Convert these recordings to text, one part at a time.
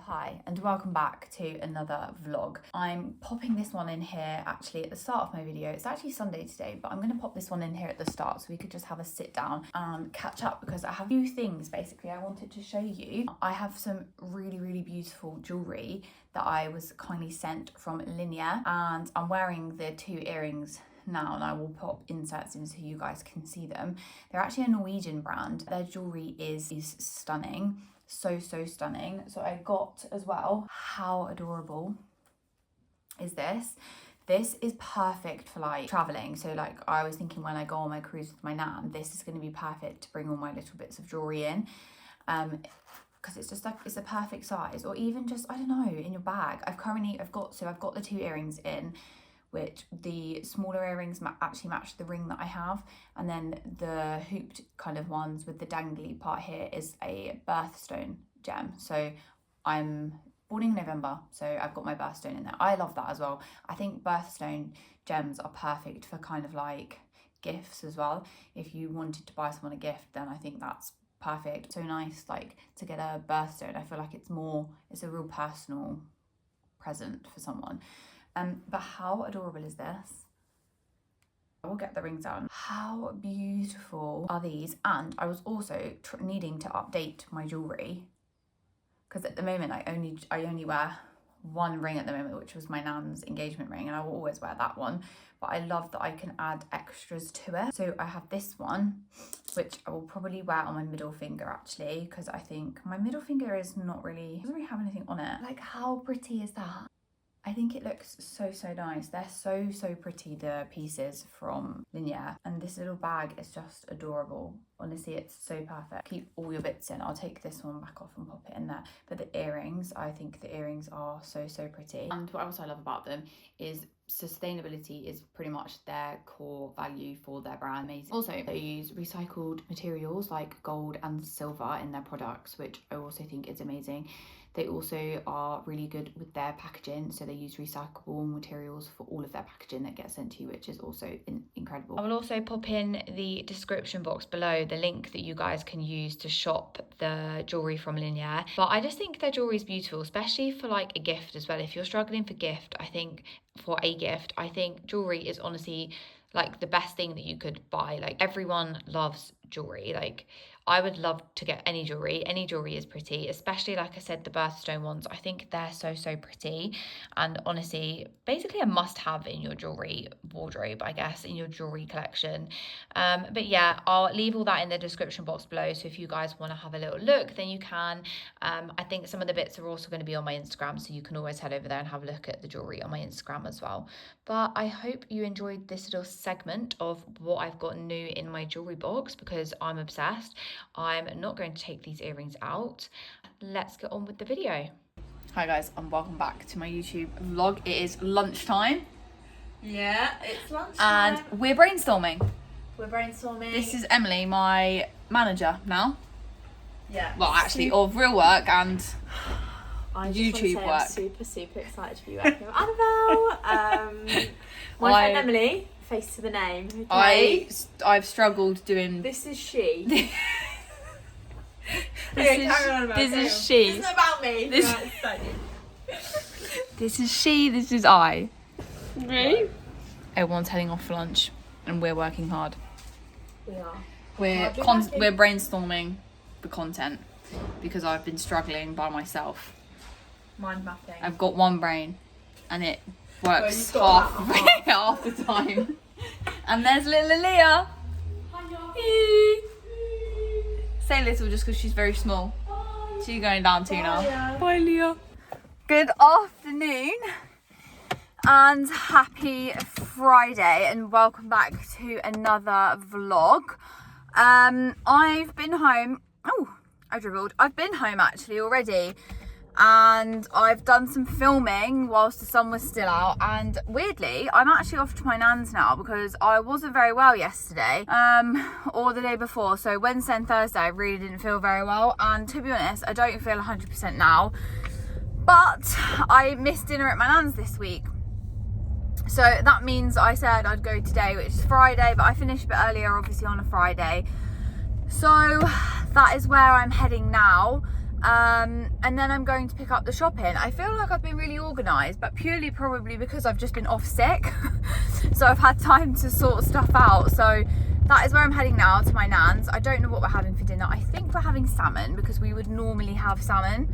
Hi and welcome back to another vlog. I'm popping this one in here actually at the start of my video. It's actually Sunday today, but I'm going to pop this one in here at the start so we could just have a sit down and catch up, because I have a few things basically I wanted to show you. I have some really beautiful jewellery that I was kindly sent from Linjer, and I'm wearing the two earrings now, and I will pop inserts in so you guys can see them. They're actually a Norwegian brand. Their jewellery is stunning. So stunning. So I got as well, how adorable is this? This is perfect for like traveling. So like I was thinking when I go on my cruise with my nan, this is going to be perfect to bring all my little bits of jewellery in, because it's just like, it's a perfect size. Or even just, I don't know, in your bag. I've got the two earrings in, which the smaller earrings actually match the ring that I have, and then the hooped kind of ones with the dangly part here is a birthstone gem. So I'm born in November, so I've got my birthstone in there. I love that as well. I think birthstone gems are perfect for kind of like gifts as well. If you wanted to buy someone a gift, then I think that's perfect. So nice like to get a birthstone. I feel like it's a real personal present for someone. But how adorable is this? I will get the rings down. How beautiful are these? And I was also needing to update my jewellery, because at the moment I only wear one ring at the moment, which was my nan's engagement ring, and I will always wear that one. But I love that I can add extras to it. So I have this one, which I will probably wear on my middle finger actually, because I think my middle finger doesn't really have anything on it. Like, how pretty is that? I think it looks so nice. They're so pretty, the pieces from Linjer. And this little bag is just adorable. Honestly, it's so perfect. Keep all your bits in. I'll take this one back off and pop it in there. But the earrings, I think the earrings are so pretty. And what else I love about them is sustainability is pretty much their core value for their brand. Amazing. Also, they use recycled materials like gold and silver in their products, which I also think is amazing. They also are really good with their packaging, so they use recyclable materials for all of their packaging that gets sent to you, which is also incredible. I will also pop in the description box below the link that you guys can use to shop the jewellery from Linjer. But I just think their jewellery is beautiful, especially for like a gift as well. If you're struggling for a gift, I think jewellery is honestly like the best thing that you could buy. Like, everyone loves jewellery. Like, I would love to get any jewellery. Any jewellery is pretty, especially like I said, the birthstone ones. I think they're so pretty, and honestly basically a must-have in your jewellery wardrobe, I guess, in your jewellery collection. But yeah, I'll leave all that in the description box below, so if you guys want to have a little look, then you can. I think some of the bits are also going to be on my Instagram, so you can always head over there and have a look at the jewellery on my Instagram as well. But I hope you enjoyed this little segment of what I've got new in my jewellery box, because I'm obsessed. I'm not going to take these earrings out. Let's get on with the video. Hi guys, and welcome back to my YouTube vlog. It is lunchtime. Yeah, it's lunchtime. And we're brainstorming. This is Emily, my manager now. Yeah. Well, actually, of real work and YouTube work. I'm super excited to be working with Annabelle. My friend Emily, face to the name. Okay? I've struggled doing. This is she. This is she. This isn't about me. This is she. This is I. Really? Everyone's heading off for lunch, and we're working hard. We are. We're brainstorming the content, because I've been struggling by myself. Mind mapping. I've got one brain, and it works half the time. And there's little Leah. Hi. Say little just because she's very small. Bye. She's going down too now. Yeah. Bye, Leah. Good afternoon and happy Friday, and welcome back to another vlog. I've been home. Oh, I dribbled. I've been home actually already, and I've done some filming whilst the sun was still out, and weirdly I'm actually off to my nan's now because I wasn't very well yesterday or the day before. So Wednesday and Thursday I really didn't feel very well, and to be honest I don't feel 100% now, but I missed dinner at my nan's this week. So that means I said I'd go today, which is Friday, but I finished a bit earlier obviously on a Friday. So that is where I'm heading now. And then I'm going to pick up the shopping. I feel like I've been really organised, but purely probably because I've just been off sick. So I've had time to sort stuff out. So that is where I'm heading now, to my nan's. I don't know what we're having for dinner. I think we're having salmon because we would normally have salmon.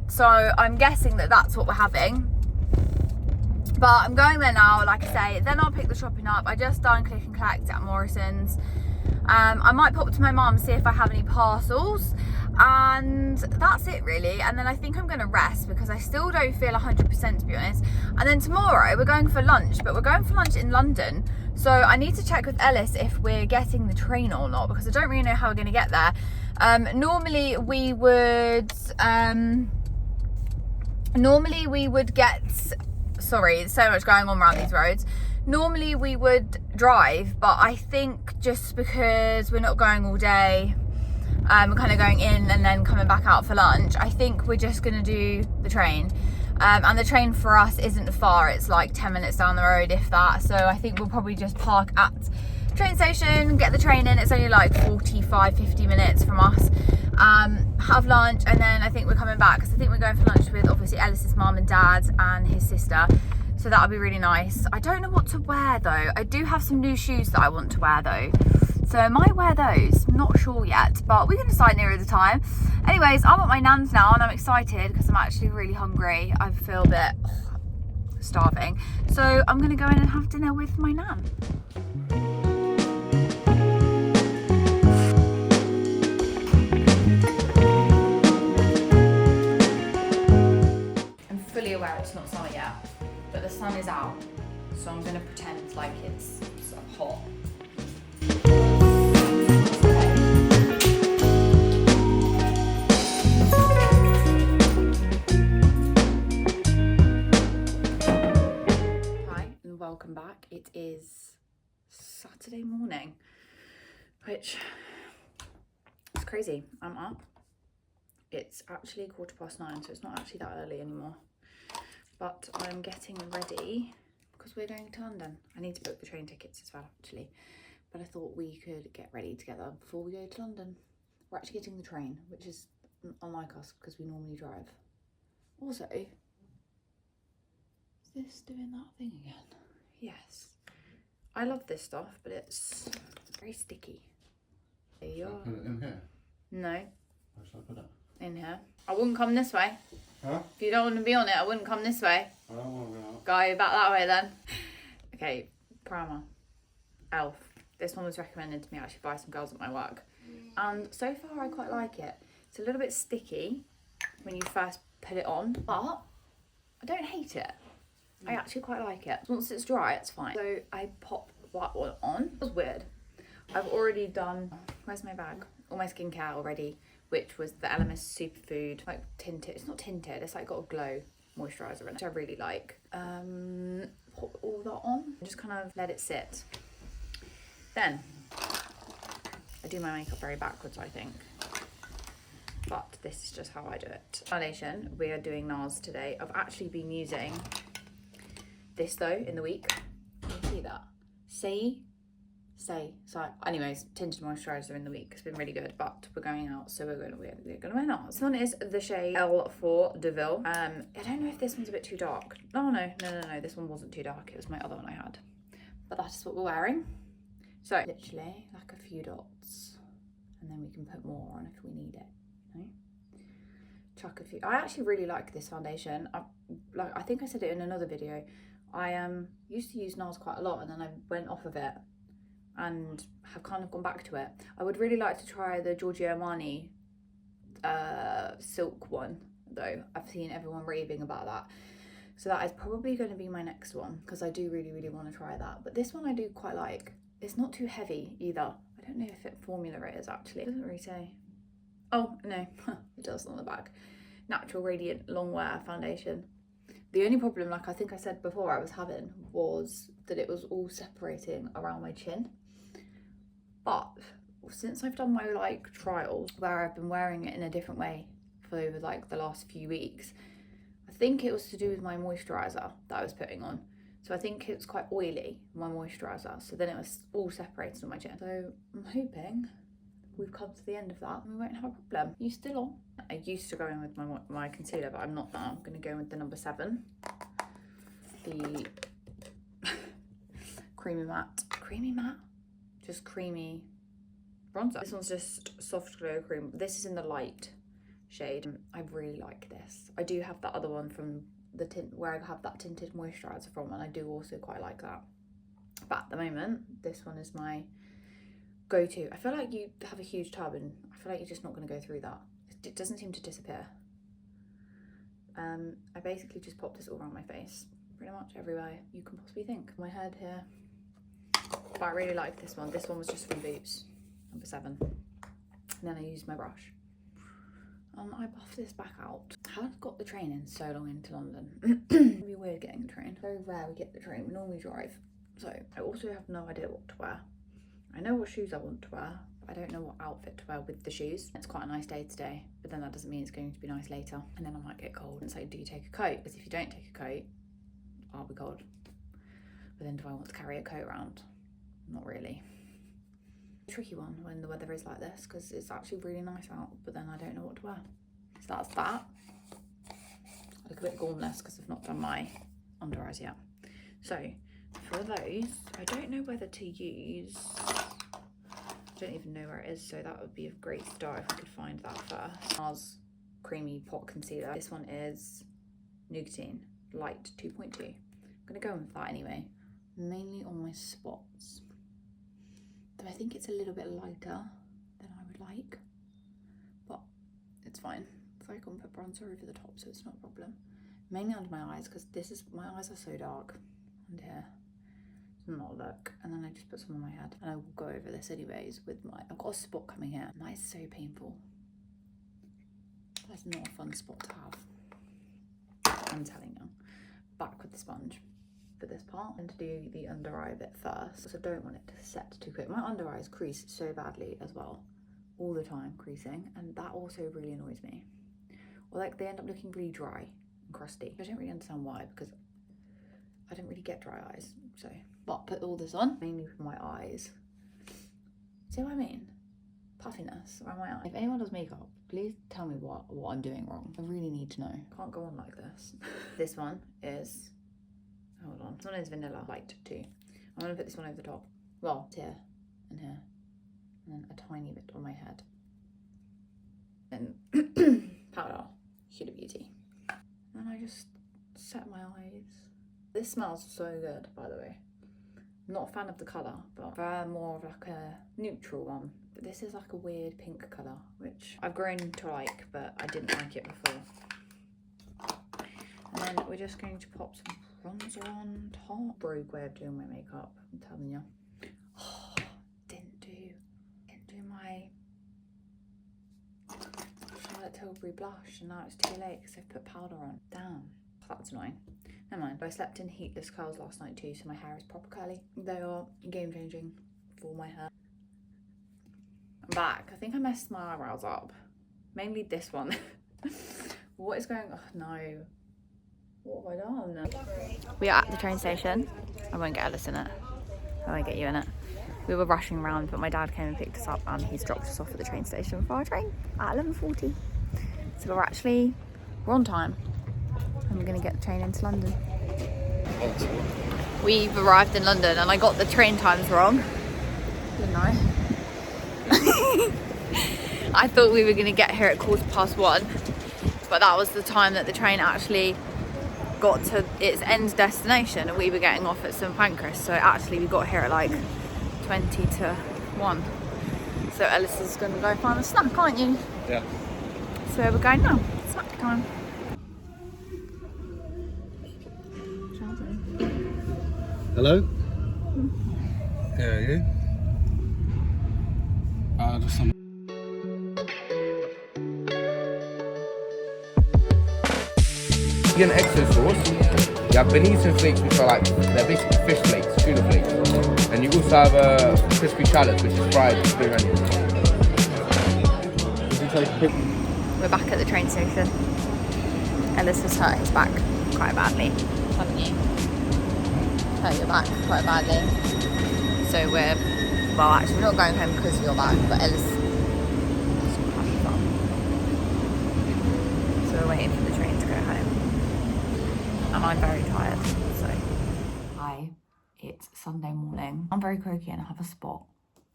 So I'm guessing that that's what we're having. But I'm going there now, like I say. Then I'll pick the shopping up. I just done click and collect at Morrison's. I might pop to my mum, see if I have any parcels, and that's it really. And then I think I'm going to rest because I still don't feel 100%, to be honest. And then tomorrow we're going for lunch, but we're going for lunch in London, so I need to check with Ellis if we're getting the train or not, because I don't really know how we're going to get there. Normally we would get, sorry, there's so much going on around these roads. Normally we would drive, but I think just because we're not going all day, we're kind of going in and then coming back out for lunch, I think we're just going to do the train. And the train for us isn't far, it's like 10 minutes down the road, if that. So I think we'll probably just park at the train station, get the train in. It's only like 45-50 minutes from us. Have lunch, and then I think we're coming back because I think we're going for lunch with obviously Ellis's mum and dad and his sister. So that'll be really nice. I don't know what to wear though. I do have some new shoes that I want to wear though. So I might wear those. Not sure yet, but we can decide nearer the time. Anyways, I'm at my nan's now and I'm excited because I'm actually really hungry. I feel a bit starving. So I'm going to go in and have dinner with my nan. I'm fully aware it's not summer yet, but the sun is out, so I'm gonna pretend like it's hot. Hi and welcome back. It is Saturday morning, which is crazy. I'm up. It's actually 9:15, so it's not actually that early anymore. But I'm getting ready because we're going to London. I need to book the train tickets as well, actually. But I thought we could get ready together before we go to London. We're actually getting the train, which is unlike us because we normally drive. Also, is this doing that thing again? Yes. I love this stuff, but it's very sticky. There you are. Put it in here? No. Where should I put it? In here. I wouldn't come this way. Huh? If you don't want to be on it, I wouldn't come this way. I don't want to go. Go back that way then. Okay, primer. Elf. This one was recommended to me actually by some girls at my work. And so far I quite like it. It's a little bit sticky when you first put it on, but I don't hate it. I actually quite like it. Once it's dry, it's fine. So I pop that one on. It was weird. I've already done, where's my bag? All my skincare already, which was the LMS Superfood, like tinted. It's not tinted, it's like got a glow moisturiser in it, which I really like. Pop all that on and just kind of let it sit. Then I do my makeup very backwards, I think. But this is just how I do it. Foundation, we are doing NARS today. I've actually been using this though in the week. Can you see that? So anyways, tinted moisturiser in the week. It's been really good, but we're going out, so we're gonna wear NARS. This one is the shade L4 Deville. I don't know if this one's a bit too dark. No, this one wasn't too dark. It was my other one I had. But that is what we're wearing. So literally like a few dots, and then we can put more on if we need it. You know? Chuck a few. I actually really like this foundation. I think I said it in another video. I used to use NARS quite a lot, and then I went off of it and have kind of gone back to it. I would really like to try the Giorgio Armani silk one though. I've seen everyone raving about that. So that is probably going to be my next one because I do really, really want to try that. But this one I do quite like. It's not too heavy either. I don't know if it formula it is actually. It doesn't really say. Oh, no, it does on the back. Natural Radiant Long Wear Foundation. The only problem, like I think I said before I was having, was that it was all separating around my chin. But since I've done my like trials where I've been wearing it in a different way for over like the last few weeks, I think it was to do with my moisturiser that I was putting on. So I think it was quite oily, my moisturiser. So then it was all separated on my chin. So I'm hoping we've come to the end of that and we won't have a problem. You still on? I used to go in with my concealer, but I'm not now. I'm going to go in with the number 7. The creamy matte, just creamy bronzer. This one's just soft glow cream. This is in the light shade. I really like this. I do have that other one from the tint where I have that tinted moisturizer from, and I do also quite like that. But at the moment, this one is my go-to. I feel like you have a huge tub and I feel like you're just not going to go through that. It doesn't seem to disappear. I basically just pop this all around my face, pretty much everywhere you can possibly think. My head here. But I really like this one. This one was just from Boots, number 7. And then I used my brush. I buffed this back out. I haven't got the train in so long into London. It'd be weird getting the train. Very rare we get the train. We normally drive. So I also have no idea what to wear. I know what shoes I want to wear, but I don't know what outfit to wear with the shoes. It's quite a nice day today, but then that doesn't mean it's going to be nice later. And then I might get cold. And so do you take a coat? Because if you don't take a coat, I'll be cold. But then do I want to carry a coat around? Not really. Tricky one when the weather is like this, because it's actually really nice out, but then I don't know what to wear. So that's that. I look a bit gormless because I've not done my under eyes yet. So for those, I don't know whether to use, I don't even know where it is, so that would be a great start if I could find that first. NARS Creamy Pot Concealer. This one is Nicotine Light 2.2. I'm gonna go in with that anyway, mainly on my spots. Though I think it's a little bit lighter than I would like, but it's fine. So I can put bronzer over the top, so it's not a problem. Mainly under my eyes, because my eyes are so dark under here. It's not a look. And then I just put some on my head, and I will go over this anyways with I've got a spot coming here. That is so painful. That's not a fun spot to have. I'm telling you. Back with the sponge for this part, and to do the under eye bit first, so I don't want it to set too quick. My under eyes crease so badly as well, all the time creasing, and that also really annoys me. Or like they end up looking really dry and crusty. I don't really understand why, because I don't really get dry eyes. So, but put all this on mainly for my eyes. See what I mean? Puffiness around my eye. If anyone does makeup, please tell me what I'm doing wrong. I really need to know. Can't go on like this. This one is, hold on, this one is Vanilla Light 2. I'm gonna put this one over the top. Well, it's here and here, and then a tiny bit on my head. Then powder, Huda Beauty. And then I just set my eyes. This smells so good, by the way. I'm not a fan of the colour, but I'm more of like a neutral one. But this is like a weird pink colour, which I've grown to like, but I didn't like it before. And then we're just going to pop some bronzer on top. Brogue way of doing my makeup, I'm telling you. Oh, didn't do my Charlotte Tilbury blush, and now it's too late because I've put powder on. Damn, that's annoying. Never mind. I slept in heatless curls last night too, so my hair is proper curly. They are game changing for my hair. I'm back. I think I messed my eyebrows up. Mainly this one. What is going on? Oh, no. What have I done? We are at the train station. I won't get Alice in it. I won't get you in it. We were rushing around, but my dad came and picked us up, and he's dropped us off at the train station for our train at 11:40. So we're on time. And we're going to get the train into London. We've arrived in London, and I got the train times wrong. Didn't I? I thought we were going to get here at 1:15, but that was the time that the train actually got to its end destination, and we were getting off at St Pancras, so actually we got here at like 20 to 1. So Ellis is going to go find a snack, aren't you? Yeah. So we're going now. Snack time. Hello? Yeah, you? Just some. You get an extra sauce. You have Venetian flakes, which are like, they're basically fish flakes, tuna flakes. And you also have crispy shallots, which is fried with spring onions. We're back at the train station. Ellis has hurt his back quite badly, haven't you? Hurt your back quite badly. So we're not going home because of your back, but Ellis I'm very tired, so. Hi, it's Sunday morning. I'm very croaky and I have a spot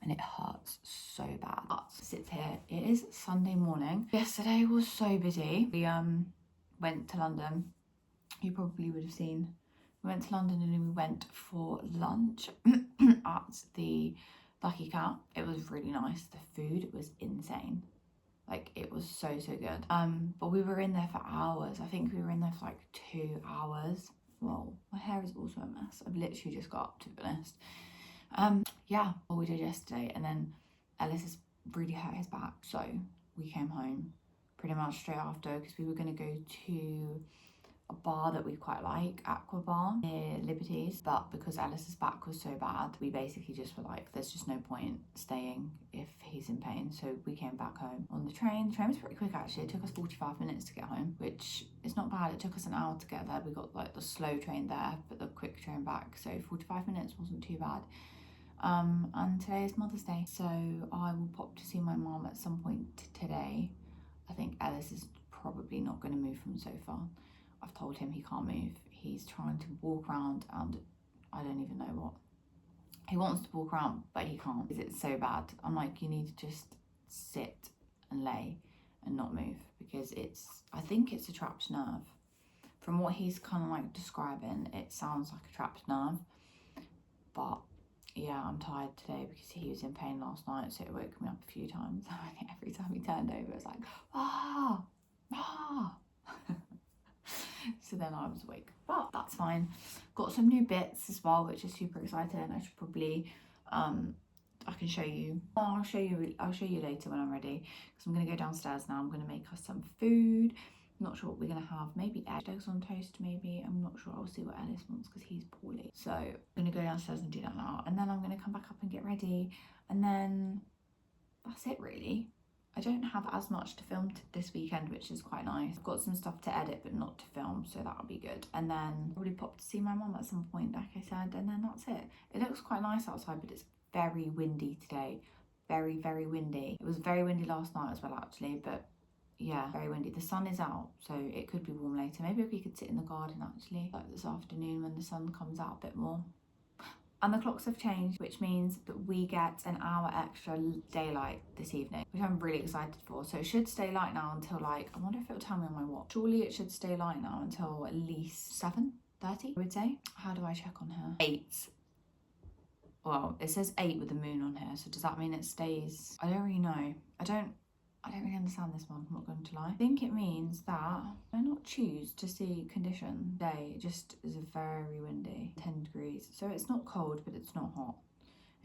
and it hurts so bad. But sit here, it is Sunday morning. Yesterday was so busy. We went to London. You probably would have seen. We went to London and we went for lunch at the Lucky Cat. It was really nice. The food was insane. Like, it was so good. But we were in there for hours. I think we were in there for like 2 hours. Well, my hair is also a mess. I've literally just got up, to be honest. Yeah, what we did yesterday, and then Ellis has really hurt his back, so we came home pretty much straight after because we were going to go to a bar that we quite like, Aqua Bar near Liberties, but because Ellis's back was so bad, we basically just were like, there's just no point staying if he's in pain, so we came back home on the train. The train was pretty quick actually. It took us 45 minutes to get home, which is not bad. It took us an hour to get there. We got like the slow train there but the quick train back, so 45 minutes wasn't too bad. And today is Mother's Day, so I will pop to see my mom at some point today. I think Ellis is probably not going to move from the sofa. I've told him he can't move. He's trying to walk around and I don't even know what. He wants to walk around, but he can't because it's so bad. I'm like, you need to just sit and lay and not move because I think it's a trapped nerve. From what he's kind of like describing, it sounds like a trapped nerve. But yeah, I'm tired today because he was in pain last night, so it woke me up a few times. Every time he turned over, it was like, ah. So then I was awake, but that's fine. Got some new bits as well, which is super exciting. I should probably I can show you. I'll show you later when I'm ready, because I'm gonna go downstairs now. I'm gonna make us some food. I'm not sure what we're gonna have. Maybe eggs on toast, maybe. I'm not sure. I'll see what Ellis wants because he's poorly. So I'm gonna go downstairs and do that now, and then I'm gonna come back up and get ready, and then that's it really. I don't have as much to film this weekend, which is quite nice. I've got some stuff to edit but not to film, so that'll be good. And then probably pop to see my mum at some point, like I said, and then that's it. It looks quite nice outside, but it's very windy today. Very windy. It was very windy last night as well actually, but yeah, very windy. The sun is out, so it could be warm later. Maybe we could sit in the garden actually, like this afternoon when the sun comes out a bit more. And the clocks have changed, which means that we get an hour extra daylight this evening, which I'm really excited for. So it should stay light now until like, I wonder if it'll tell me on my watch. Surely it should stay light now until at least 7:30, I would say. How do I check on here? 8. Well, it says 8 with the moon on here. So does that mean it stays? I don't really know. I don't really understand this one, I'm not going to lie. I think it means that I not choose to see condition day. It just is very windy, 10 degrees. So it's not cold, but it's not hot.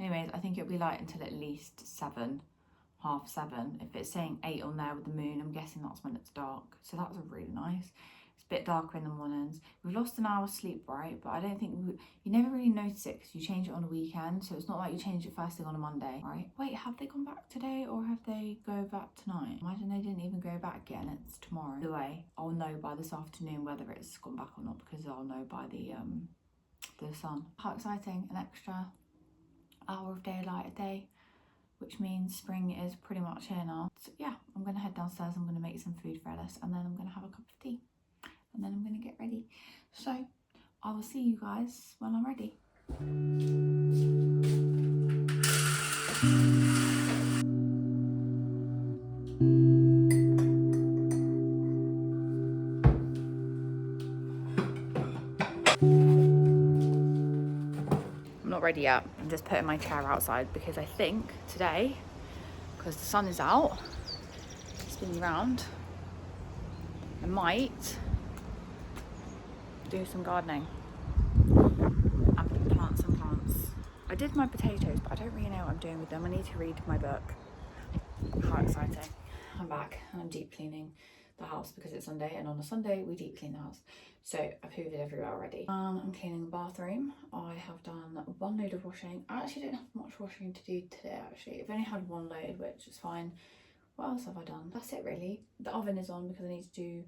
Anyways, I think it'll be light until at least 7, half 7. If it's saying 8 on there with the moon, I'm guessing that's when it's dark. So that's really nice. It's a bit darker in the mornings. We've lost an hour's sleep, right? But I don't think you never really notice it because you change it on a weekend. So it's not like you change it first thing on a Monday, right? Wait, have they gone back today or have they go back tonight? Imagine they didn't even go back yet and it's tomorrow. Either way, I'll know by this afternoon whether it's gone back or not because I'll know by the sun. How exciting, an extra hour of daylight a day, which means spring is pretty much here now. So yeah, I'm gonna head downstairs, I'm gonna make some food for Ellis and then I'm gonna have a cup of tea. And then I'm going to get ready. So I will see you guys when I'm ready. I'm not ready yet. I'm just putting my chair outside because I think today, because the sun is out, spinning around, I might do some gardening and plant some plants. I did my potatoes, but I don't really know what I'm doing with them. I need to read my book. How exciting. I'm back and I'm deep cleaning the house because it's Sunday, and on a Sunday we deep clean the house. So I've hoovered everywhere already. I'm cleaning the bathroom. I have done 1 load of washing. I actually don't have much washing to do today actually. I've only had 1 load, which is fine. What else have I done? That's it really. The oven is on because I need to do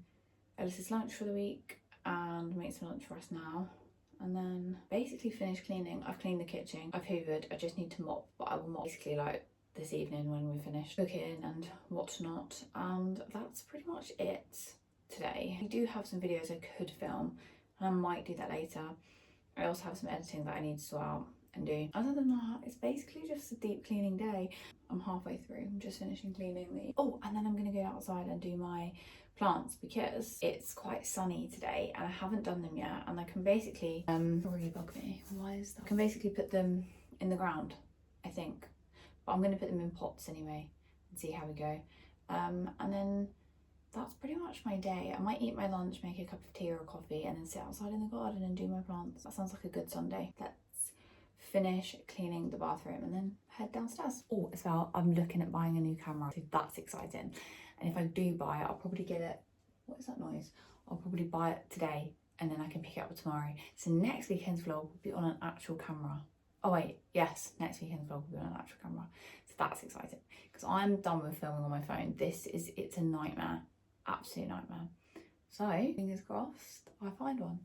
Ellis's lunch for the week and make some lunch for us now, and then basically finish cleaning. I've cleaned the kitchen, I've hoovered, I just need to mop, but I will mop basically like this evening when we finish cooking and whatnot, and that's pretty much it today. I do have some videos I could film and I might do that later. I also have some editing that I need to sort out and do. Other than that, it's basically just a deep cleaning day. I'm halfway through. I'm just finishing cleaning the... Oh, and then I'm going to go outside and do my plants because it's quite sunny today and I haven't done them yet, and I can basically really bug me. Why is that? I can basically put them in the ground, I think, but I'm going to put them in pots anyway and see how we go. And then that's pretty much my day. I might eat my lunch, make a cup of tea or a coffee, and then sit outside in the garden and do my plants. That sounds like a good Sunday. Let's finish cleaning the bathroom and then head downstairs. Oh, as well, I'm looking at buying a new camera, so that's exciting. And if I do buy it, I'll probably get it... What is that noise? I'll probably buy it today and then I can pick it up tomorrow. So next weekend's vlog will be on an actual camera. Oh wait, yes, next weekend's vlog will be on an actual camera. So that's exciting because I'm done with filming on my phone. It's a nightmare, absolute nightmare. So fingers crossed I find one.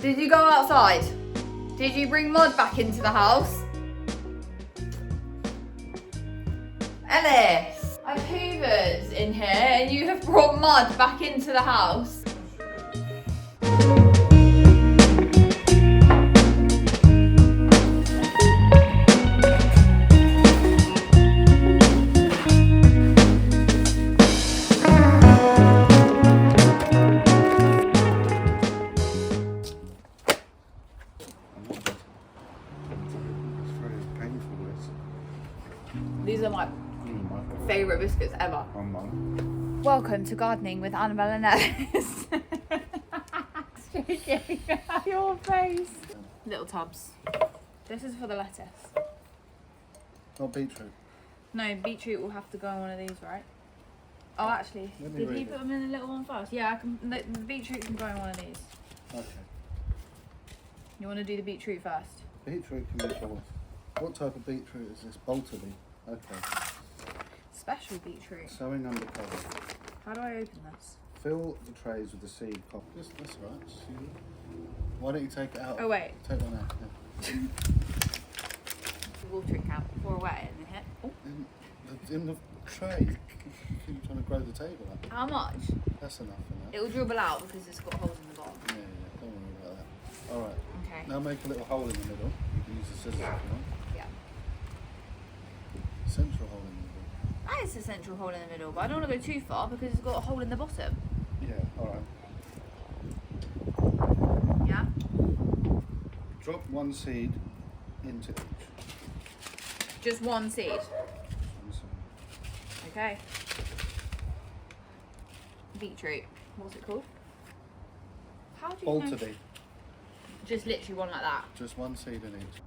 Did you go outside? Did you bring mud back into the house? Ellis, I've hoovered in here and you have brought mud back into the house. These are my favourite biscuits ever. Welcome to Gardening with Annabelle and Ellis. Your face. Little tubs. This is for the lettuce. Not beetroot. No, beetroot will have to go in one of these, right? Oh, actually, did he put them in a little one first? Yeah, I can. The beetroot can go in one of these. Okay. You want to do the beetroot first? Beetroot can be choice. What type of beetroot is this? Bolterby. Okay. Special beetroot. Sewing under cover. How do I open this? Fill the trays with the seed copper. That's right. See? Why don't you take it out? Oh wait. Take one out. Yeah. The watering can pour away and then hit. Oh. In the tray. Keep trying to grow the table up. How much? That's enough for now. It'll dribble out because it's got holes in the bottom. Yeah, yeah. Don't worry about that. All right. Okay. Now make a little hole in the middle. You can use the scissors if you want. Yeah. Central hole in the middle. That is a central hole in the middle, but I don't want to go too far because it's got a hole in the bottom. Yeah. All right. Yeah. Drop one seed into each. Just one seed. One seed. Okay. Beetroot. What's it called? How do you know? Bolterby. Just literally one like that. Just one seed in each.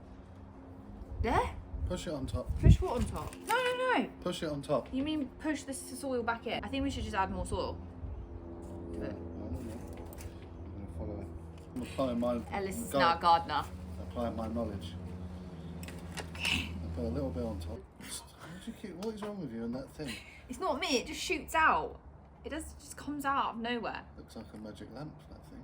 There? Push it on top. Push what on top? No, no, no. Push it on top. You mean push the soil back in? I think we should just add more soil. Yeah, I don't know. I'm going to follow it. I'm applying my... Ellis is now a gardener. Applying my knowledge. I put a little bit on top. What is wrong with you and that thing? It's not me, it just shoots out. It just comes out of nowhere. Looks like a magic lamp, that thing.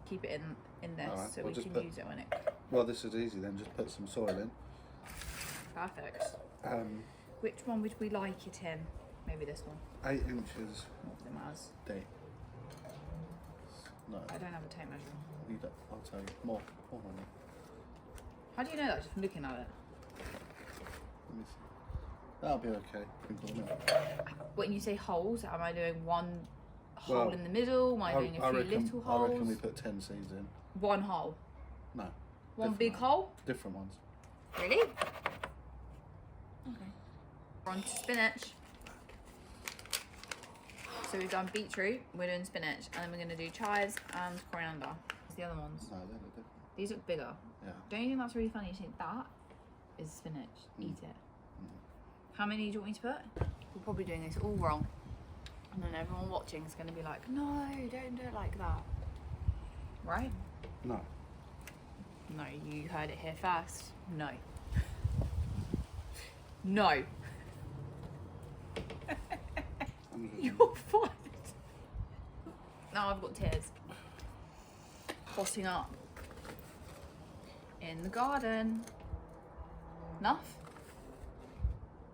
Keep it in this Alright, so we'll we just can put- use it when it... Well, this is easy then. Just put some soil in. Perfect. Which one would we like it in? Maybe this one. 8 inches What them as? deep. No, I don't have a tape measure. you don't, I'll tell you. More money. How do you know that just from looking at it? Let me see. That'll be okay. Sprinkle them in. When you say holes, am I doing one hole Well, in the middle? Am I doing a few little I holes? reckon we put 10 seeds in. One hole? No. One different big ones. hole? Different ones. Really? Okay. We're on to spinach. So we've done beetroot, we're doing spinach, and then we're going to do chives and coriander. What's the other ones? No, they're different. These look bigger. Yeah. Don't you think that's really funny? You think that is spinach. Eat it. How many do you want me to put? We're probably doing this all wrong. And then everyone watching is going to be like, no, don't do it like that. Right? No. No, you heard it here first. No. No. I'm You're fine. Now I've got tears. Potting up. In the garden. Enough?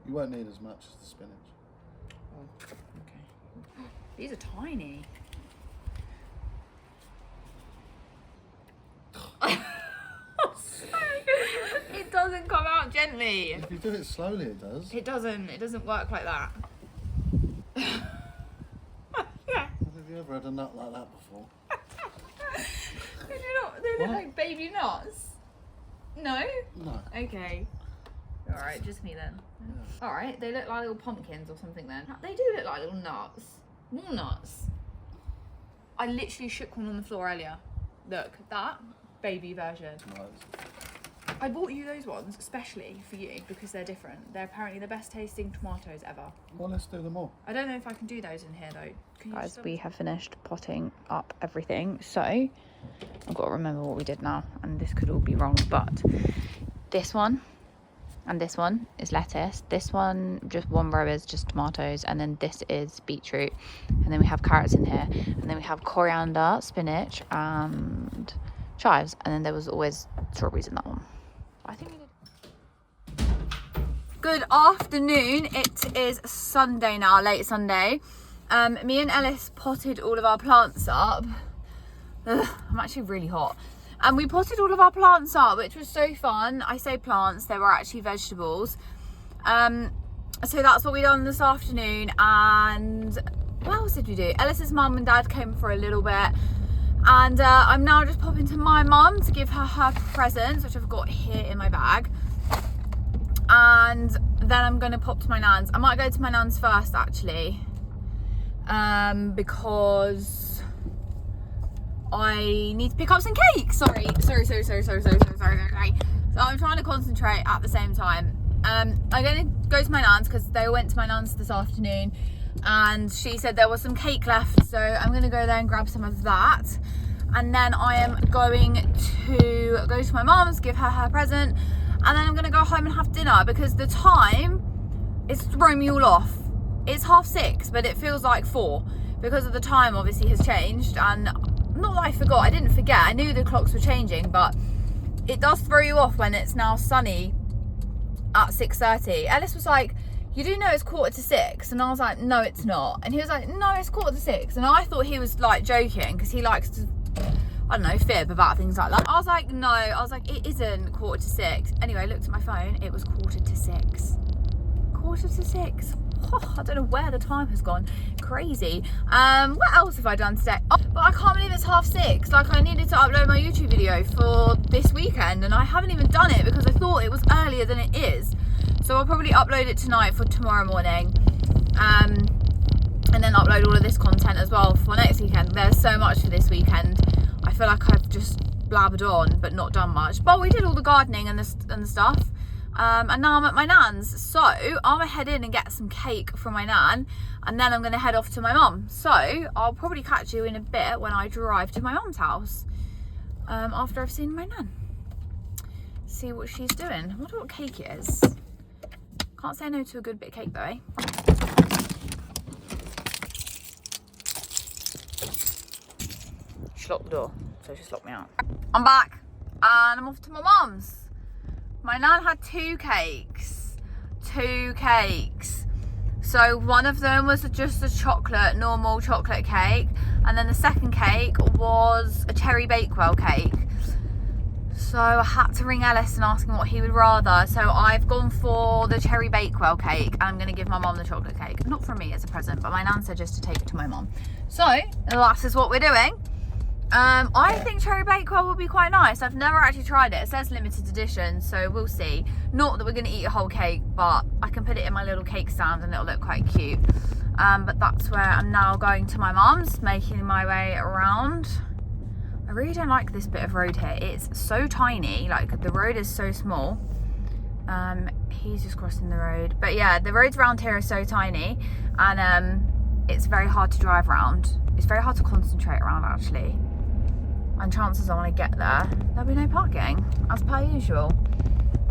You won't need as much as the spinach. Oh, okay. These are tiny. It doesn't come out gently. If you do it slowly, it does. It doesn't work like that. Have you ever had a nut like that before? Did you not? They look What? like baby nuts. No? No. Okay. Alright, just me then. Yeah. Alright, they look like little pumpkins or something then. They do look like little nuts. Walnuts. I literally shook one on the floor earlier. Look, that baby version. No, I bought you those ones especially for you because they're different. They're apparently the best tasting tomatoes ever. well, let's do them all. I don't know if I can do those in here though. Can you Guys, just- we have finished potting up everything, so I've got to remember what we did now, and this could all be wrong, but this one and this one is lettuce, this one, just one row is just tomatoes, and then this is beetroot, and then we have carrots in here, and then we have coriander, spinach and chives, and then there was always strawberries in that one. I think we did. Good afternoon. It is Sunday now, late Sunday. Me and Ellis potted all of our plants up. Ugh, I'm actually really hot. And we potted all of our plants up, which was so fun. I say plants, they were actually vegetables. So that's what we done this afternoon. And what else did we do? Ellis's mum and dad came for a little bit. And I'm now just popping to my mum to give her her presents, which I've got here in my bag. And then I'm going to pop to my nan's. I might go to my nan's first, actually. Because I need to pick up some cake. Sorry. So I'm trying to concentrate at the same time. I'm going to go to my nan's because they went to my nan's this afternoon. And she said there was some cake left, so I'm going to go there and grab some of that. And then I am going to go to my mum's, give her her present, and then I'm going to go home and have dinner because the time is throwing me all off. It's 6:30, but it feels like 4 because of the time obviously has changed. And not that I forgot, I didn't forget, I knew the clocks were changing, but it does throw you off when it's now sunny at 6:30. Ellis was like, you do know it's 5:45, and I was like, no it's not, and he was like, no it's 5:45, and I thought he was like joking because he likes to, I don't know, fib about things like that. I was like, no, I was like, it isn't 5:45. Anyway, I looked at my phone, it was 5:45. 5:45. Oh, I don't know where the time has gone. Crazy. What else have I done today? Oh, but I can't believe it's 6:30. Like, I needed to upload my YouTube video for this weekend and I haven't even done it because I thought it was earlier than it is. So I'll probably upload it tonight for tomorrow morning. And then upload all of this content as well for next weekend. There's so much for this weekend. I feel like I've just blabbered on but not done much. But we did all the gardening and the stuff. And now I'm at my nan's. So I'm gonna head in and get some cake from my nan, and then I'm gonna head off to my mum. So I'll probably catch you in a bit when I drive to my mum's house, after I've seen my nan. See what she's doing. I wonder what cake it is. Can't say no to a good bit of cake though, eh? She locked the door, so she just locked me out. I'm back and I'm off to my mum's. My nan had 2 cakes. So one of them was just a normal chocolate cake, and then the second cake was a cherry Bakewell cake. So I had to ring Ellis and ask him what he would rather. So I've gone for the cherry Bakewell cake, and I'm going to give my mum the chocolate cake. Not from me as a present, but my nan said just to take it to my mum. So that is what we're doing. I think cherry Bakewell will be quite nice. I've never actually tried it. It says limited edition, so we'll see. Not that we're going to eat a whole cake, but I can put it in my little cake stand and it'll look quite cute. But that's where I'm now going to my mum's, making my way around. I really don't like this bit of road here. It's so tiny, like the road is so small. He's just crossing the road. But yeah, the roads around here are so tiny, and it's very hard to drive around. It's very hard to concentrate around actually. And chances are when I get there, there'll be no parking, as per usual.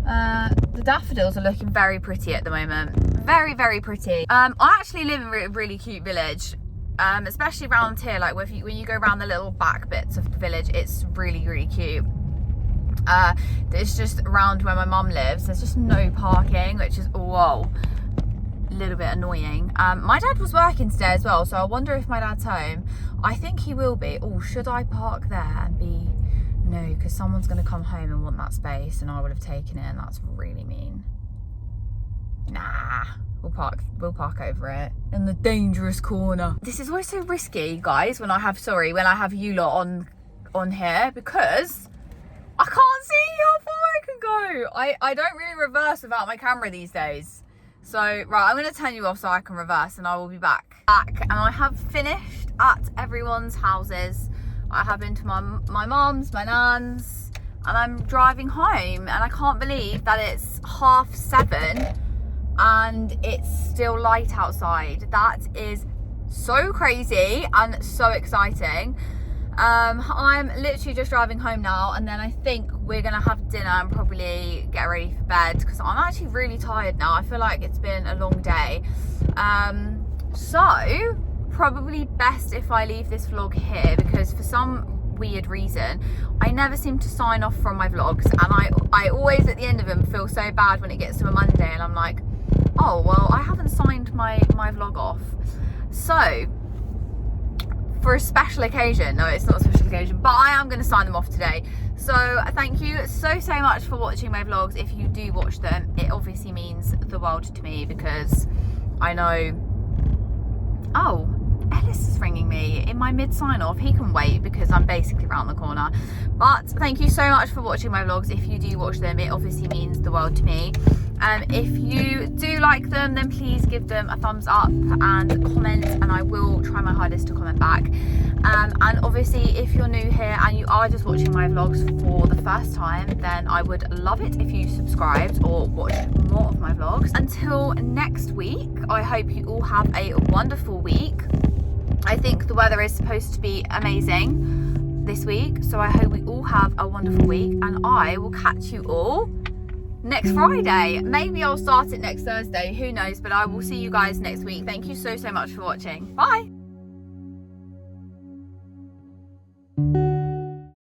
The daffodils are looking very pretty at the moment. Very, very pretty. I actually live in a really cute village. Especially around here, like when you go around the little back bits of the village, it's really, really cute. It's just around where my mum lives, there's just no parking, which is, whoa, a little bit annoying. My dad was working today as well, so I wonder if my dad's home. I think he will be. Oh, should I park there and be... No, because someone's going to come home and want that space and I would have taken it, and that's really mean. Nah, we'll park over it in the dangerous corner. This is always so risky, guys, when I have you lot on here, because I can't see how far I can go. I don't really reverse without my camera these days. So, right, I'm going to turn you off so I can reverse, and I will be back. And I have finished at everyone's houses. I have been to my mum's, my nan's, and I'm driving home, and I can't believe that it's 7:30 and it's still light outside. That is so crazy and so exciting. I'm literally just driving home now, and then I think we're gonna have dinner and probably get ready for bed, because I'm actually really tired now. I feel like it's been a long day. So probably best if I leave this vlog here, because for some weird reason I never seem to sign off from my vlogs, and I always at the end of them feel so bad when it gets to a Monday and I'm like, oh well, I haven't signed my vlog off. So for a special occasion, no, it's not a special occasion, but I am going to sign them off today. So thank you so much for watching my vlogs. If you do watch them, it obviously means the world to me, because I know... Oh, Ellis is ringing me in my mid sign off. He can wait because I'm basically around the corner. But thank you so much for watching my vlogs. If you do watch them, it obviously means the world to me. If you do like them, then please give them a thumbs up and comment, and I will try my hardest to comment back. And obviously, if you're new here and you are just watching my vlogs for the first time, then I would love it if you subscribed or watched more of my vlogs. Until next week, I hope you all have a wonderful week. I think the weather is supposed to be amazing this week, so I hope we all have a wonderful week, and I will catch you all next Friday. Maybe I'll start it next Thursday, who knows, but I will see you guys next week. Thank you so much for watching. Bye.